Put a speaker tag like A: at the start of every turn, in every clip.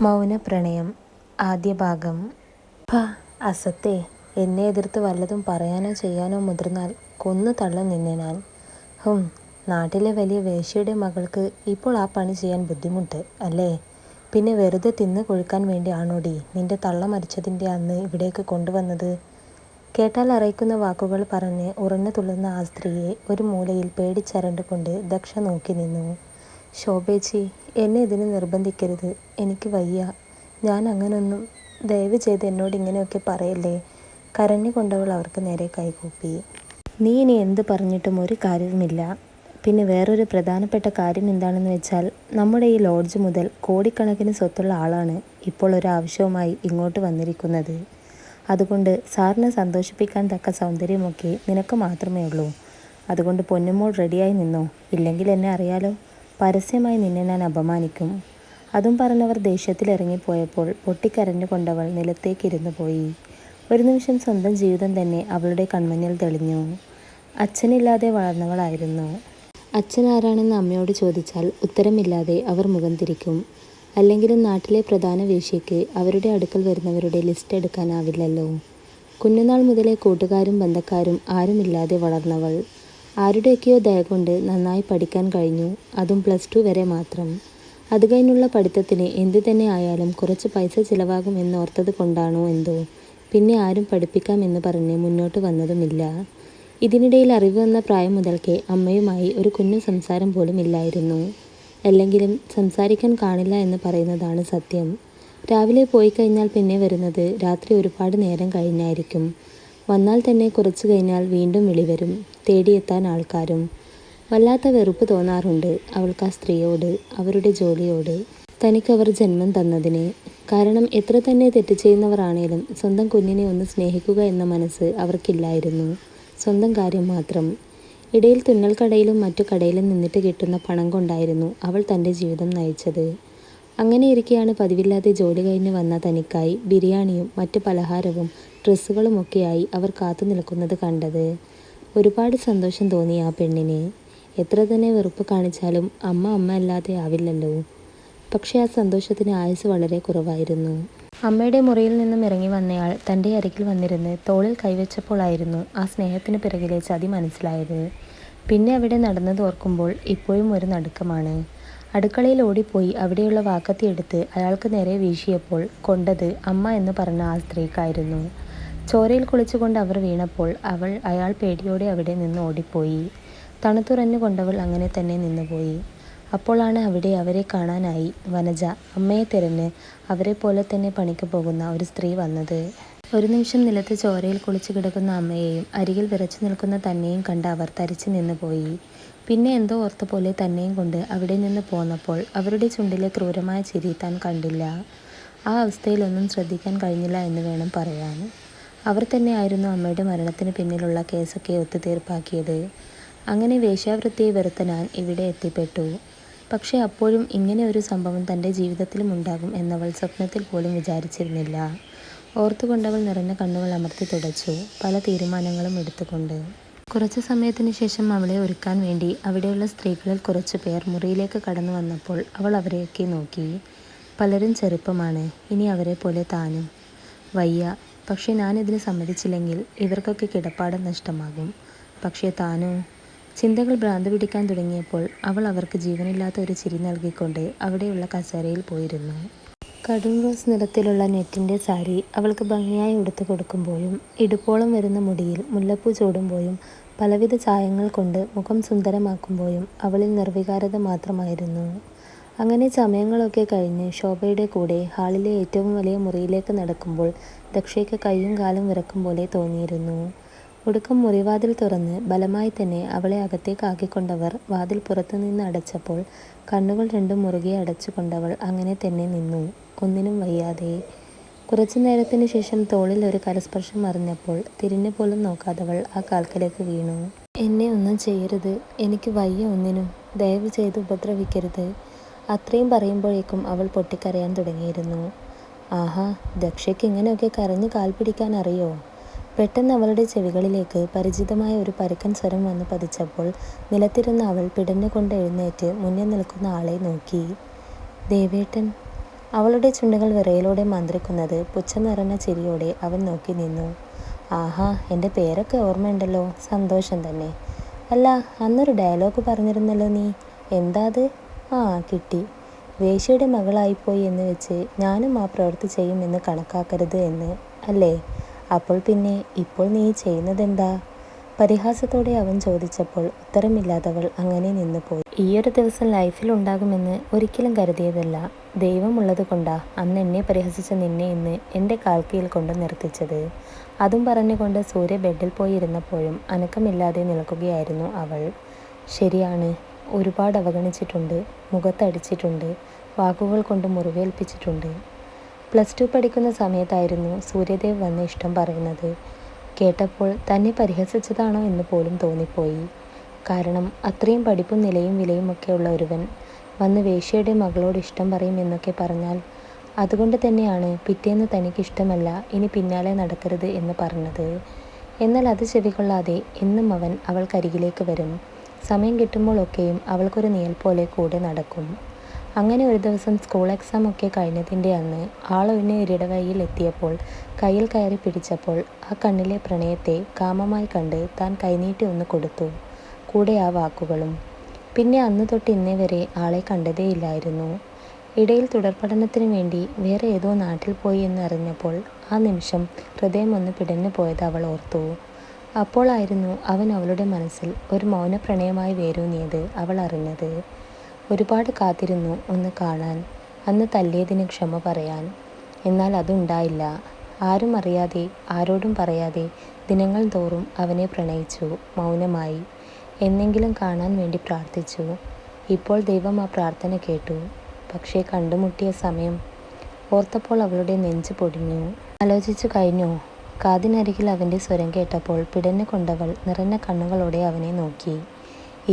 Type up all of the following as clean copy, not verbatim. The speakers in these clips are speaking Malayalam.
A: മൗനപ്രണയം ആദ്യ ഭാഗം. അസത്തെ, എന്നെ എതിർത്ത് വല്ലതും പറയാനോ ചെയ്യാനോ മുതിർന്നാൽ കൊന്നു തള്ളും നിന്നെ ഞാൻ. നാട്ടിലെ വലിയ വേശ്യയുടെ മകൾക്ക് ഇപ്പോൾ ആ പണി ചെയ്യാൻ ബുദ്ധിമുട്ട് അല്ലേ? പിന്നെ വെറുതെ തിന്ന് കൊഴുക്കാൻ വേണ്ടി ആണോടി നിന്റെ തള്ള മരിച്ചതിൻ്റെ അന്ന് ഇവിടേക്ക് കൊണ്ടുവന്നത്? കേട്ടാൽ അറയ്ക്കുന്ന വാക്കുകൾ പറഞ്ഞ് ഉറഞ്ഞു തുള്ളുന്ന ആ സ്ത്രീയെ ഒരു മൂലയിൽ പേടിച്ചരണ്ടുകൊണ്ട് ദക്ഷ നോക്കി നിന്നു. ശോഭേച്ചി, എന്നെ ഇതിന് നിർബന്ധിക്കരുത്, എനിക്ക് വയ്യ, ഞാൻ അങ്ങനൊന്നും, ദയവ് ചെയ്ത് എന്നോട് ഇങ്ങനെയൊക്കെ പറയല്ലേ. കരഞ്ഞുകൊണ്ടവൾ അവർക്ക് നേരെ കൈകൂപ്പി. നീ ഇനി എന്ത് പറഞ്ഞിട്ടും ഒരു കാര്യവുമില്ല. പിന്നെ വേറൊരു പ്രധാനപ്പെട്ട കാര്യം എന്താണെന്ന് വെച്ചാൽ, നമ്മുടെ ഈ ലോഡ്ജ് മുതൽ കോടിക്കണക്കിന് സ്വത്തുള്ള ആളാണ് ഇപ്പോൾ ഒരു ആവശ്യവുമായി ഇങ്ങോട്ട് വന്നിരിക്കുന്നത്. അതുകൊണ്ട് സാറിനെ സന്തോഷിപ്പിക്കാൻ തക്ക സൗന്ദര്യമൊക്കെ നിനക്ക് മാത്രമേ ഉള്ളൂ. അതുകൊണ്ട് പൊന്നുമോൾ റെഡിയായി നിന്നോ, ഇല്ലെങ്കിൽ എന്നെ അറിയാലോ, പരസ്യമായി നിന്നെ ഞാൻ അപമാനിക്കും. അതും പറഞ്ഞവർ ദേഷ്യത്തിൽ ഇറങ്ങിപ്പോയപ്പോൾ പൊട്ടിക്കരഞ്ഞുകൊണ്ടവൾ നിലത്തേക്കിരുന്നു പോയി. ഒരു നിമിഷം സ്വന്തം ജീവിതം തന്നെ അവളുടെ കൺമുന്നിൽ തെളിഞ്ഞു. അച്ഛനില്ലാതെ വളർന്നവളായിരുന്നു. അച്ഛൻ ആരാണെന്ന് അമ്മയോട് ചോദിച്ചാൽ ഉത്തരമില്ലാതെ അവർ മുഖം തിരിക്കും. അല്ലെങ്കിലും നാട്ടിലെ പ്രധാന വേശ്യയ്ക്ക് അവരുടെ അടുക്കൽ വരുന്നവരുടെ ലിസ്റ്റ് എടുക്കാനാവില്ലല്ലോ. കുഞ്ഞുനാൾ മുതലേ കൂട്ടുകാരും ബന്ധക്കാരും ആരുമില്ലാതെ വളർന്നവൾ. ആരുടെയൊക്കെയോ ദയ കൊണ്ട് നന്നായി പഠിക്കാൻ കഴിഞ്ഞു, അതും +2 വരെ മാത്രം. അത് കഴിഞ്ഞുള്ള പഠിത്തത്തിന് എന്തു തന്നെ ആയാലും കുറച്ച് പൈസ ചിലവാകും എന്നോർത്തത് കൊണ്ടാണോ എന്തോ പിന്നെ ആരും പഠിപ്പിക്കാം എന്ന് പറഞ്ഞ് മുന്നോട്ട് വന്നതുമില്ല. ഇതിനിടയിൽ അറിവ് വന്ന പ്രായം മുതൽക്കേ അമ്മയുമായി ഒരു കുഞ്ഞു സംസാരം പോലും ഇല്ലായിരുന്നു. അല്ലെങ്കിലും സംസാരിക്കാൻ കാണില്ല എന്ന് പറയുന്നതാണ് സത്യം. രാവിലെ പോയി കഴിഞ്ഞാൽ പിന്നെ വരുന്നത് രാത്രി ഒരുപാട് നേരം കഴിഞ്ഞായിരിക്കും. വന്നാൽ തന്നെ കുറച്ചു കഴിഞ്ഞാൽ വീണ്ടും വിളി വരും, തേടിയെത്താൻ ആൾക്കാരും. വല്ലാത്ത വെറുപ്പ് തോന്നാറുണ്ട് അവൾക്ക് ആ സ്ത്രീയോട്, അവരുടെ ജോലിയോട്, തനിക്കവർ ജന്മം തന്നതിന്. കാരണം എത്ര തന്നെ തെറ്റ് ചെയ്യുന്നവരാണേലും സ്വന്തം കുഞ്ഞിനെ ഒന്ന് സ്നേഹിക്കുക എന്ന മനസ്സ് അവർക്കില്ലായിരുന്നു. സ്വന്തം കാര്യം മാത്രം. ഇടയിൽ തുന്നൽക്കടയിലും മറ്റു കടയിലും നിന്നിട്ട് കിട്ടുന്ന പണം കൊണ്ടായിരുന്നു അവൾ തൻ്റെ ജീവിതം നയിച്ചത്. അങ്ങനെയിരിക്കെയാണ് പതിവില്ലാതെ ജോലി കഴിഞ്ഞ് വന്ന തനിക്കായി ബിരിയാണിയും മറ്റു പലഹാരവും ഡ്രസ്സുകളുമൊക്കെയായി അവർ കാത്തു നിൽക്കുന്നത് കണ്ടത്. ഒരുപാട് സന്തോഷം തോന്നി ആ പെണ്ണിന്. എത്ര തന്നെ വെറുപ്പ് കാണിച്ചാലും അമ്മ അല്ലാതെ ആവില്ലല്ലോ. പക്ഷേ ആ സന്തോഷത്തിന് ആയുസ് വളരെ കുറവായിരുന്നു. അമ്മയുടെ മുറിയിൽ നിന്നും ഇറങ്ങി വന്നയാൾ തൻ്റെ അരികിൽ വന്നിരുന്ന് തോളിൽ കൈവച്ചപ്പോഴായിരുന്നു ആ സ്നേഹത്തിന് പിറകിലെ ചതി മനസ്സിലായത്. പിന്നെ അവിടെ നടന്നത് ഓർക്കുമ്പോൾ ഇപ്പോഴും ഒരു നടുക്കമാണ്. അടുക്കളയിൽ ഓടിപ്പോയി അവിടെയുള്ള വാക്കത്തി എടുത്ത് അയാൾക്ക് നേരെ വീശിയപ്പോൾ കൊണ്ടത് അമ്മ എന്ന് പറഞ്ഞ ആ സ്ത്രീക്കായിരുന്നു. ചോരയിൽ കുളിച്ചുകൊണ്ട് അവർ വീണപ്പോൾ അയാൾ പേടിയോടെ അവിടെ നിന്ന് ഓടിപ്പോയി. തണുത്തുറഞ്ഞു കൊണ്ടവൾ അങ്ങനെ തന്നെ നിന്നുപോയി. അപ്പോഴാണ് അവിടെ അവരെ കാണാനായി വനജ, അമ്മയെ തിരഞ്ഞ് അവരെ പോലെ തന്നെ പണിക്ക് പോകുന്ന ഒരു സ്ത്രീ വന്നത്. ഒരു നിമിഷം നിലത്ത് ചോരയിൽ കുളിച്ചു കിടക്കുന്ന അമ്മയെയും അരികിൽ വിറച്ചു നിൽക്കുന്ന തന്നെയും കണ്ട് അവർ തരിച്ചു നിന്നുപോയി. പിന്നെ എന്തോ ഓർത്ത പോലെ തന്നെയും കൊണ്ട് അവിടെ നിന്ന് പോന്നപ്പോൾ അവരുടെ ചുണ്ടിലെ ക്രൂരമായ ചിരി താൻ കണ്ടില്ല. ആ അവസ്ഥയിലൊന്നും ശ്രദ്ധിക്കാൻ കഴിഞ്ഞില്ല എന്ന് വേണം പറയാൻ. അവർ തന്നെയായിരുന്നു അമ്മയുടെ മരണത്തിന് പിന്നിലുള്ള കേസൊക്കെ ഒത്തുതീർപ്പാക്കിയത്. അങ്ങനെ വേശ്യാവൃത്തിയെ വെറുത്ത ഞാൻ ഇവിടെ എത്തിപ്പെട്ടു. പക്ഷേ അപ്പോഴും ഇങ്ങനെ ഒരു സംഭവം തൻ്റെ ജീവിതത്തിലും ഉണ്ടാകും എന്നവൾ സ്വപ്നത്തിൽ പോലും വിചാരിച്ചിരുന്നില്ല. ഓർത്തുകൊണ്ടവൾ നിറഞ്ഞ കണ്ണുകൾ അമർത്തി തുടച്ചു, പല തീരുമാനങ്ങളും എടുത്തുകൊണ്ട്. കുറച്ചു സമയത്തിന് ശേഷം അവളെ ഒരുക്കാൻ വേണ്ടി അവിടെയുള്ള സ്ത്രീകളിൽ കുറച്ചു പേർ മുറിയിലേക്ക് കടന്നു വന്നപ്പോൾ അവൾ അവരെയൊക്കെ നോക്കി. പലരും ചെറുപ്പമാണ്, ഇനി അവരെ പോലെ താനും. വയ്യ, പക്ഷേ ഞാനിതിന് സമ്മതിച്ചില്ലെങ്കിൽ ഇവർക്കൊക്കെ കിടപ്പാടം നഷ്ടമാകും. പക്ഷേ താനോ? ചിന്തകൾ ഭ്രാന്ത് പിടിക്കാൻ തുടങ്ങിയപ്പോൾ അവൾ അവർക്ക് ജീവനില്ലാത്ത ഒരു ചിരി നൽകിക്കൊണ്ട് അവിടെയുള്ള കസേരയിൽ പോയിരുന്നു. കടും റോസ് നിറത്തിലുള്ള നെറ്റിൻ്റെ സാരി അവൾക്ക് ഭംഗിയായി ഉടുത്തു കൊടുക്കുമ്പോഴും ഇടുപ്പോളം വരുന്ന മുടിയിൽ മുല്ലപ്പൂ ചൂടുമ്പോഴും പലവിധ ചായങ്ങൾ കൊണ്ട് മുഖം സുന്ദരമാക്കുമ്പോഴും അവളിൽ നിർവികാരത മാത്രമായിരുന്നു. അങ്ങനെ സമയങ്ങളൊക്കെ കഴിഞ്ഞ് ശോഭയുടെ കൂടെ ഹാളിലെ ഏറ്റവും വലിയ മുറിയിലേക്ക് നടക്കുമ്പോൾ ദക്ഷയ്ക്ക് കൈയും കാലും വിറക്കും പോലെ തോന്നിയിരുന്നു. ഒടുക്കം മുറിവാതിൽ തുറന്ന് ബലമായി തന്നെ അവളെ അകത്തേക്ക് ആക്കിക്കൊണ്ടവർ വാതിൽ പുറത്തുനിന്ന് അടച്ചപ്പോൾ കണ്ണുകൾ രണ്ടും മുറുകെ അടച്ചുകൊണ്ടവൾ അങ്ങനെ തന്നെ നിന്നു, ഒന്നിനും വയ്യാതെ. കുറച്ചു നേരത്തിന് ശേഷം തോളിൽ ഒരു കരസ്പർശം അറിഞ്ഞപ്പോൾ തിരിഞ്ഞു പോലും നോക്കാതവൾ ആ കാൽക്കലേക്ക് വീണു. എന്നെ ഒന്നും ചെയ്യരുത്, എനിക്ക് വയ്യ ഒന്നിനും, ദയവ് ചെയ്ത് ഉപദ്രവിക്കരുത്. അത്രയും പറയുമ്പോഴേക്കും അവൾ പൊട്ടിക്കരയാൻ തുടങ്ങിയിരുന്നു. ആഹാ, ദക്ഷയ്ക്ക് ഇങ്ങനെയൊക്കെ കരഞ്ഞ് കാൽ പിടിക്കാൻ അറിയോ? പെട്ടെന്ന് അവളുടെ ചെവികളിലേക്ക് പരിചിതമായ ഒരു പരുക്കൻ സ്വരം വന്ന് പതിച്ചപ്പോൾ നിലത്തിരുന്ന അവൾ പിടഞ്ഞുകൊണ്ട് എഴുന്നേറ്റ് മുന്നിൽ നിൽക്കുന്ന ആളെ നോക്കി. ദേവേട്ടൻ. അവളുടെ ചുണ്ടുകൾ വിറയലോടെ മന്ത്രിക്കുന്നത് പുച്ഛം നിറഞ്ഞ ചിരിയോടെ അവൻ നോക്കി നിന്നു. ആഹാ, എൻ്റെ പേരൊക്കെ ഓർമ്മയുണ്ടല്ലോ, സന്തോഷം തന്നെ. അല്ല, അന്നൊരു ഡയലോഗ് പറഞ്ഞിരുന്നല്ലോ നീ, എന്താ അത്? ആ, കിട്ടി. വേശ്യയുടെ മകളായിപ്പോയി എന്ന് വെച്ച് ഞാനും ആ പ്രവൃത്തി ചെയ്യുമെന്ന് കണക്കാക്കരുത് എന്ന്, അല്ലേ? അപ്പോൾ പിന്നെ ഇപ്പോൾ നീ ചെയ്യുന്നതെന്താ? പരിഹാസത്തോടെ അവൻ ചോദിച്ചപ്പോൾ ഉത്തരമില്ലാതവൾ അങ്ങനെ നിന്നുപോയി. ഈയൊരു ദിവസം ലൈഫിൽ ഉണ്ടാകുമെന്ന് ഒരിക്കലും കരുതിയതല്ല. ദൈവമുള്ളത് കൊണ്ടാ അന്ന് എന്നെ പരിഹസിച്ച നിന്നെ ഇന്ന് എൻ്റെ കാൽക്കീഴിൽ കൊണ്ട് നിർത്തിച്ചത്. അതും പറഞ്ഞുകൊണ്ട് സൂര്യ ബെഡിൽ പോയി ഇരുന്നപ്പോഴും അനക്കമില്ലാതെ നിൽക്കുകയായിരുന്നു അവൾ. ശരിയാണ്, ഒരുപാട് അവഗണിച്ചിട്ടുണ്ട്, മുഖത്തടിച്ചിട്ടുണ്ട്, വാക്കുകൾ കൊണ്ട് മുറിവേൽപ്പിച്ചിട്ടുണ്ട്. +2 പഠിക്കുന്ന സമയത്തായിരുന്നു സൂര്യദേവ് വന്ന് ഇഷ്ടം പറയുന്നത്. കേട്ടപ്പോൾ തന്നെ പരിഹസിച്ചതാണോ എന്ന് പോലും തോന്നിപ്പോയി. കാരണം അത്രയും പഠിപ്പും നിലയും വിലയും ഒക്കെയുള്ള ഒരുവൻ വന്ന് വേശ്യയുടെ മകളോട് ഇഷ്ടം പറയും എന്നൊക്കെ പറഞ്ഞാൽ, അതുകൊണ്ട് തന്നെയാണ് പിറ്റേന്ന് തനിക്കിഷ്ടമല്ല, ഇനി പിന്നാലെ നടക്കരുത് എന്ന് പറഞ്ഞത്. എന്നാൽ അത് ചെവികൊള്ളാതെ എന്നും അവൻ അവൾക്കരികിലേക്ക് വരും. സമയം കിട്ടുമ്പോഴൊക്കെയും അവൾക്കൊരു നിഴൽ പോലെ കൂടെ നടക്കും. അങ്ങനെ ഒരു ദിവസം സ്കൂൾ എക്സാം ഒക്കെ കഴിഞ്ഞതിൻ്റെ അന്ന് ആളൊഴിഞ്ഞ ഇടവഴിയിൽ എത്തിയപ്പോൾ കയ്യിൽ കയറി പിടിച്ചപ്പോൾ ആ കണ്ണിലെ പ്രണയത്തെ കാമമായി കണ്ട് താൻ കൈനീട്ടി ഒന്ന് കൊടുത്തു. കൂടെ ആ വാക്കുകളും. പിന്നെ അന്ന് തൊട്ട് ഇന്നേ വരെ ആളെ കണ്ടതേയില്ലായിരുന്നു. ഇടയിൽ തുടർപഠനത്തിന് വേണ്ടി വേറെ ഏതോ നാട്ടിൽ പോയി എന്നറിഞ്ഞപ്പോൾ ആ നിമിഷം ഹൃദയം ഒന്ന് പിടഞ്ഞു പോയത് അവൾ ഓർത്തു. അപ്പോളായിരുന്നു അവൻ അവളുടെ മനസ്സിൽ ഒരു മൗനപ്രണയമായി വേരൂന്നിയത് അവൾ അറിഞ്ഞത്. ഒരുപാട് കാത്തിരുന്നു ഒന്ന് കാണാൻ, അന്ന് തല്ലിയതിന് ക്ഷമ പറയാൻ. എന്നാൽ അതുണ്ടായില്ല. ആരും അറിയാതെ, ആരോടും പറയാതെ ദിനങ്ങൾ തോറും അവനെ പ്രണയിച്ചു, മൗനമായി. എന്നെങ്കിലും കാണാൻ വേണ്ടി പ്രാർത്ഥിച്ചു. ഇപ്പോൾ ദൈവം ആ പ്രാർത്ഥന കേട്ടു. പക്ഷേ കണ്ടുമുട്ടിയ സമയം ഓർത്തപ്പോൾ അവളുടെ നെഞ്ച് പൊടിഞ്ഞു. ആലോചിച്ചു കഴിഞ്ഞോ? കാതിനരികിൽ അവൻ്റെ സ്വരം കേട്ടപ്പോൾ പിടഞ്ഞുകൊണ്ടവൾ നിറഞ്ഞ കണ്ണുകളോടെ അവനെ നോക്കി.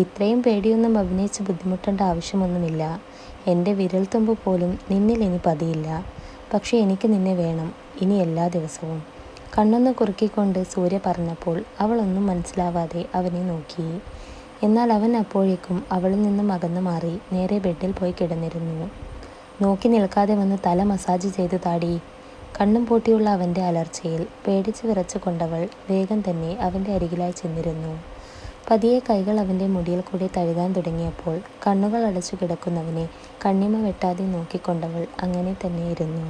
A: ഇത്രയും പേടിയൊന്നും അഭിനയിച്ച് ബുദ്ധിമുട്ടേണ്ട ആവശ്യമൊന്നുമില്ല. എൻ്റെ വിരൽത്തുമ്പ് പോലും നിന്നിൽ ഇനി പതിയില്ല. പക്ഷേ എനിക്ക് നിന്നെ വേണം, ഇനി എല്ലാ ദിവസവും. കണ്ണൊന്ന് കുറുക്കിക്കൊണ്ട് സൂര്യ പറഞ്ഞപ്പോൾ അവൾ ഒന്നും മനസ്സിലാവാതെ അവനെ നോക്കി. എന്നാൽ അവൻ അപ്പോഴേക്കും അവളിൽ നിന്നും അകന്നു മാറി നേരെ ബെഡിൽ പോയി കിടന്നിരുന്നു. നോക്കി നിൽക്കാതെ വന്ന് തല മസാജ് ചെയ്ത് താടി. കണ്ണും പൂട്ടിയുള്ള അവൻ്റെ അലർച്ചയിൽ പേടിച്ച് വിറച്ചു കൊണ്ടവൾ വേഗം തന്നെ അവൻ്റെ അരികിലായി ചെന്നിരുന്നു. പതിയെ കൈകൾ അവൻ്റെ മുടിയിൽ കൂടി തഴുകാൻ തുടങ്ങിയപ്പോൾ കണ്ണുകൾ അടച്ചു കിടക്കുന്നവനെ കണ്ണിമ വെട്ടാതെ നോക്കിക്കൊണ്ടവൾ അങ്ങനെ തന്നെ ഇരുന്നു.